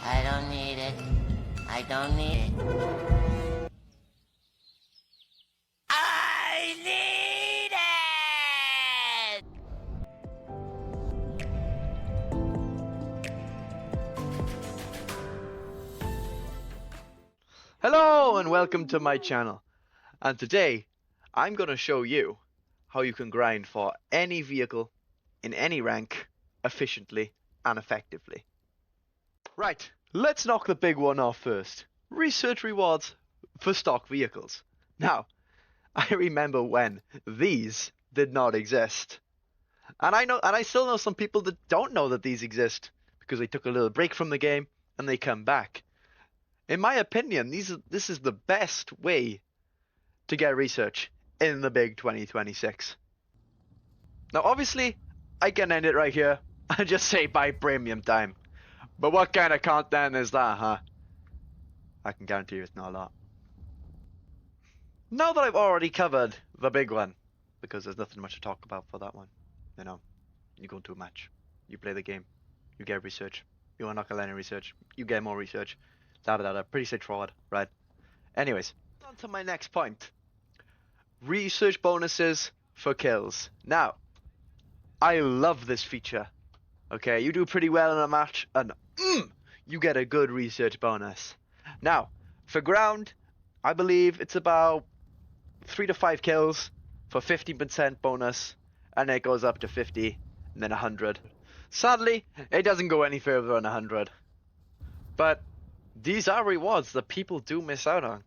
I don't need it. I don't need it. I need it! Hello and welcome to my channel, and today I'm going to show you how you can grind for any vehicle in any rank efficiently and effectively. Right, let's knock the big one off first. Research rewards for stock vehicles. Now, I remember when these did not exist. And I still know some people that don't know that these exist because they took a little break from the game and they come back. In my opinion, this is the best way to get research in the big 2026. Now, obviously, I can end it right here and just say buy premium time. But what kind of content is that, huh? I can guarantee you it's not a lot. Now that I've already covered the big one, because there's nothing much to talk about for that one, you know, you go into a match, you play the game, you get research, you unlock a line of research, you get more research, pretty straightforward, right? Anyways, on to my next point. Research bonuses for kills. Now, I love this feature. Okay, you do pretty well in a match and you get a good research bonus. Now, for ground, I believe it's about 3 to 5 kills for 15% bonus, and it goes up to 50 and then 100. Sadly, it doesn't go any further than 100. But these are rewards that people do miss out on.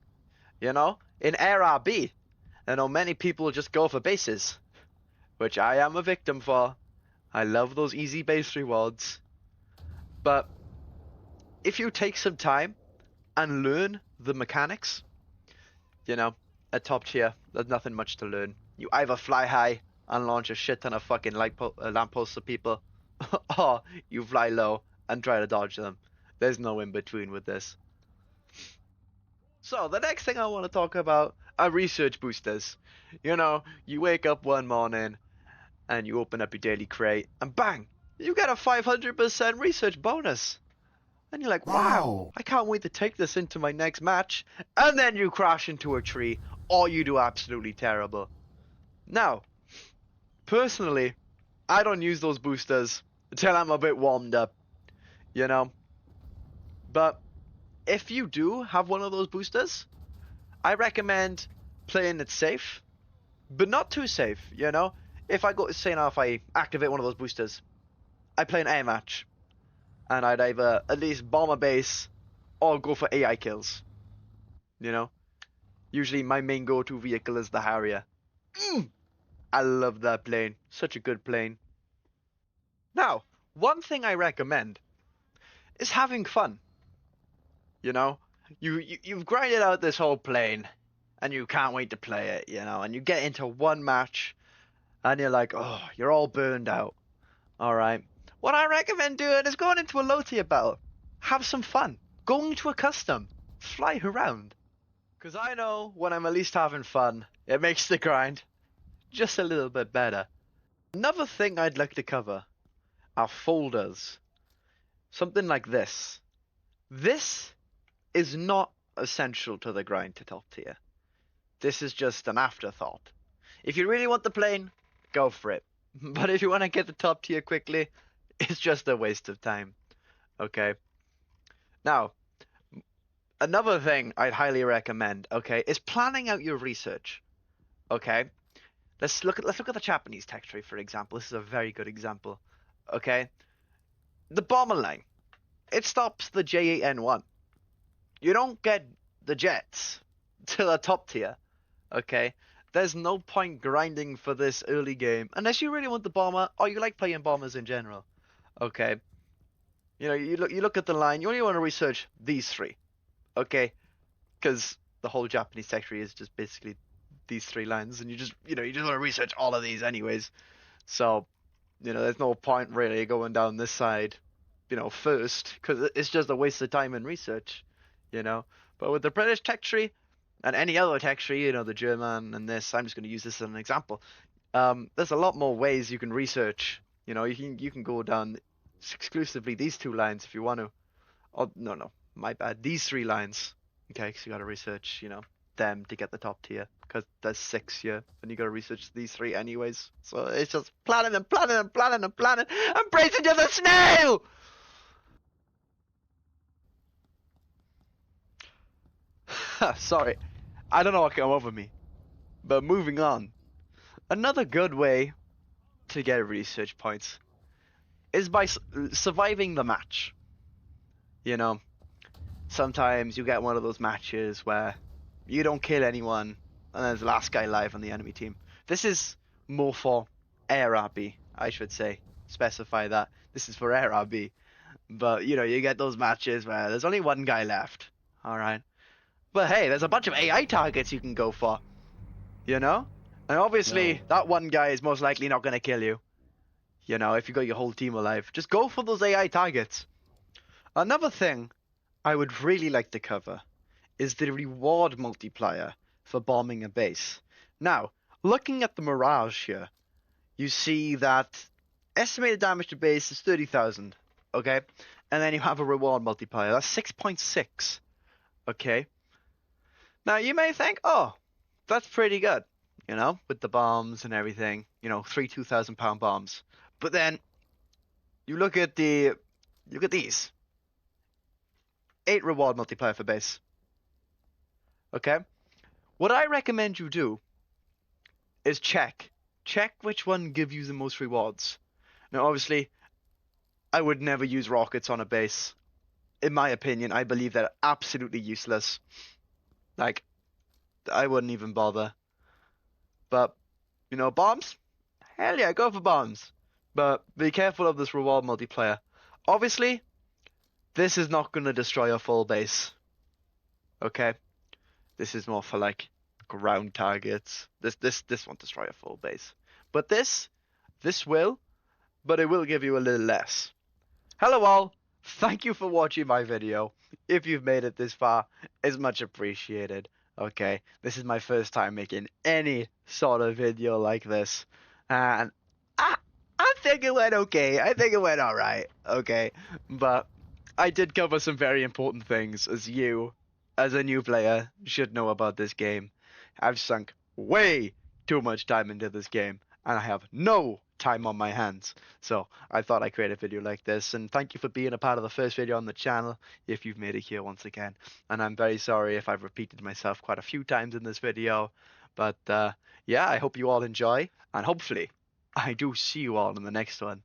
You know, in Air RB, I know many people just go for bases, which I am a victim for. I love those easy base rewards. But if you take some time and learn the mechanics, you know, at top tier, there's nothing much to learn. You either fly high and launch a shit ton of fucking lampposts at people, or you fly low and try to dodge them. There's no in between with this. So the next thing I want to talk about are research boosters. You know, you wake up one morning and you open up your daily crate and bang, you get a 500% research bonus. And you're like, wow, I can't wait to take this into my next match. And then you crash into a tree or you do absolutely terrible. Now, personally, I don't use those boosters until I'm a bit warmed up, you know. But if you do have one of those boosters, I recommend playing it safe, but not too safe, you know. If I activate one of those boosters, I play an air match, and I'd either at least bomb a base or go for AI kills, you know. Usually my main go-to vehicle is the Harrier. I love that plane, such a good plane. Now, one thing I recommend is having fun. You know, you've grinded out this whole plane, and you can't wait to play it, you know, and you get into one match, and you're like, oh, you're all burned out. Alright, what I recommend doing is going into a low tier battle. Have some fun. Go into a custom. Fly around. Because I know when I'm at least having fun, it makes the grind just a little bit better. Another thing I'd like to cover are folders. Something like this. This is not essential to the grind to top tier. This is just an afterthought. If you really want the plane, go for it. But if you want to get the top tier quickly, it's just a waste of time. Okay. Now, another thing I'd highly recommend, okay, is planning out your research. Okay. Let's look at the Japanese tech tree, for example. This is a very good example. Okay. The bomber line. It stops the J8N1. You don't get the jets to the top tier, okay? There's no point grinding for this early game unless you really want the bomber or you like playing bombers in general, okay? You know, you look at the line, you only want to research these three, okay? Because the whole Japanese tech tree is just basically these three lines, and you just want to research all of these anyways. So, you know, there's no point really going down this side, you know, first, because it's just a waste of time and research. You know, but with the British tech tree and any other tech tree, you know, the German and this, I'm just going to use this as an example. There's a lot more ways you can research. You know, you can go down exclusively these two lines if you want to, Oh, no, my bad. These 3 lines. Okay, because you gotta research, them to get the top tier. Because there's 6 here, and you gotta research these 3 anyways. So it's just planning and planning and planning and planning. I'm bracing to the snail! Sorry, I don't know what came over me. But moving on. Another good way to get research points is by surviving the match. Sometimes you get one of those matches where you don't kill anyone and there's the last guy alive on the enemy team. This is more for Air RB, I should say. Specify that. This is for Air RB. But, you get those matches where there's only one guy left. Alright. But hey, there's a bunch of AI targets you can go for. And obviously, that one guy is most likely not going to kill you. If you got your whole team alive. Just go for those AI targets. Another thing I would really like to cover is the reward multiplier for bombing a base. Now, looking at the Mirage here, you see that estimated damage to base is 30,000, okay? And then you have a reward multiplier, that's 6.6, okay? Now, you may think, oh, that's pretty good, with the bombs and everything, 3 2,000-pound bombs. But then, you look at these. 8 reward multiplier for base. Okay? What I recommend you do is check. Check which one gives you the most rewards. Now, obviously, I would never use rockets on a base. In my opinion, I believe they're absolutely useless. Like, I wouldn't even bother. But, bombs? Hell yeah, go for bombs. But be careful of this reward multiplier. Obviously, this is not going to destroy a full base. Okay? This is more for like ground targets. This won't destroy a full base. But this will, but it will give you a little less. Hello all, thank you for watching my video. If you've made it this far, it's much appreciated. Okay, this is my first time making any sort of video like this. And I think it went okay. I think it went alright. Okay, but I did cover some very important things as you, as a new player, should know about this game. I've sunk way too much time into this game, and I have no time on my hands. So I thought I'd create a video like this, and thank you for being a part of the first video on the channel, if you've made it here once again. And I'm very sorry if I've repeated myself quite a few times in this video, but yeah, I hope you all enjoy, and hopefully I do see you all in the next one.